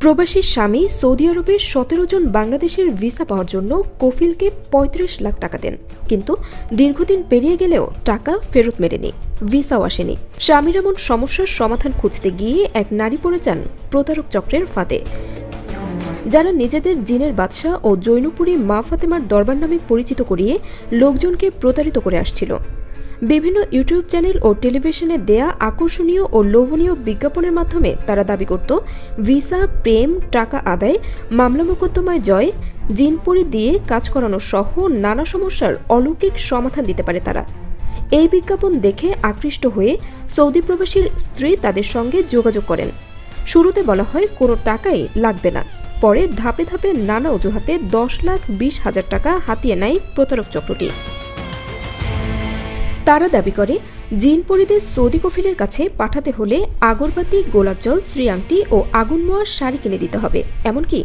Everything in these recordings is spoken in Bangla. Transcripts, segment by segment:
প্রবাসী স্বামী সৌদি আরবে 17 জন বাংলাদেশের ভিসা পাওয়ার জন্য কফিলকে 35 লাখ টাকা দেন, কিন্তু দীর্ঘদিন পেরিয়ে গেলেও টাকা ফেরত মেলেনি, ভিসাও আসেনি। স্বামীর এমন সমস্যার সমাধান খুঁজতে গিয়ে এক নারী পড়ে যান প্রতারক চক্রের ফাঁদে, যারা নিজেদের জিনের বাদশা ও জৈনপুরী মা ফাতেমার দরবার নামে পরিচিত করিয়ে লোকজনকে প্রতারিত করে আসছিল। বিভিন্ন ইউটিউব চ্যানেল ও টেলিভিশনে দেয়া আকর্ষণীয় ও লোভনীয় বিজ্ঞাপনের মাধ্যমে তারা দাবি করত ভিসা, প্রেম, টাকা আদায়, মামলা মোকদ্দমায় জয়, জিনপরি দিয়ে কাজ করানো সহ নানা সমস্যার অলৌকিক সমাধান দিতে পারে তারা। এই বিজ্ঞাপন দেখে আকৃষ্ট হয়ে সৌদি প্রবাসীর স্ত্রী তাদের সঙ্গে যোগাযোগ করেন। শুরুতে বলা হয় কোনো টাকাই লাগবে না, পরে ধাপে ধাপে নানা অজুহাতে 10,20,000 টাকা হাতিয়ে নেয় প্রতারক চক্রটি। তারা দাবি করে জিনপরিদের সৌদি কফিলের কাছে পাঠাতে হলে আগরবাতি, গোলাপজল, শ্রীআংটি ও আগুনমোয়ার শাড়ি কিনে দিতে হবে, এমনকি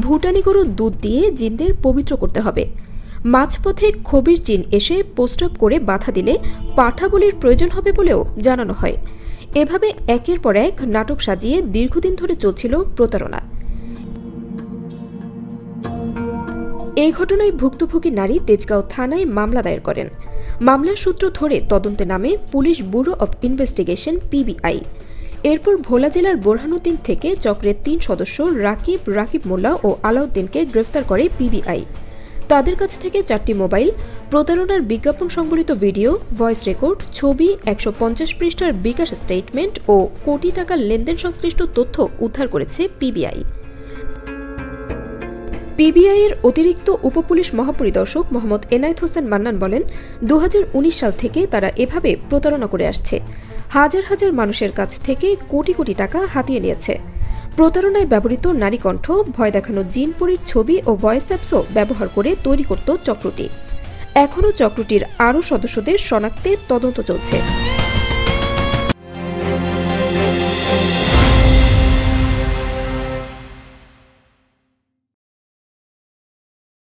ভুটানি গরুর দুধ দিয়ে জিনদের পবিত্র করতে হবে। মাঝপথে খবির জিন এসে প্রস্রাব করে বাধা দিলে পাঠা বলির প্রয়োজন হবে বলেও জানানো হয়। এভাবে একের পর এক নাটক সাজিয়ে দীর্ঘদিন ধরে চলছিল প্রতারণা। এই ঘটনায় ভুক্তভোগী নারী তেজগাঁও থানায় মামলা দায়ের করেন। মামলার সূত্র ধরে তদন্তে নামে police bureau of investigation PBI। এরপর ভোলা জেলার বোরহানুদ্দিন থেকে চক্রের 3 সদস্য রাকিব মোল্লা ও আলাউদ্দিনকে গ্রেফতার করে PBI। তাদের কাছ থেকে 4টি মোবাইল, প্রতারণার বিজ্ঞাপন সংবলিত ভিডিও, ভয়েস রেকর্ড, ছবি, 150 পৃষ্ঠার বিকাশ স্টেটমেন্ট ও কোটি টাকার লেনদেন সংশ্লিষ্ট তথ্য উদ্ধার করেছে PBI। PBI এর অতিরিক্ত উপপুলিশ মহাপরিদর্শক মোহাম্মদ এনায়েত হোসেন মান্নান বলেন, 2019 সাল থেকে তারা এভাবে প্রতারণা করে আসছে, হাজার হাজার মানুষের কাছ থেকে কোটি কোটি টাকা হাতিয়ে নিয়েছে। প্রতারণায় ব্যবহৃত নারী কণ্ঠ, ভয় দেখানো জিনপরির ছবি ও ভয়েস অ্যাপসও ব্যবহার করে তৈরি করত চক্রটি। এখনও চক্রটির আরও সদস্যদের শনাক্তে তদন্ত চলছে।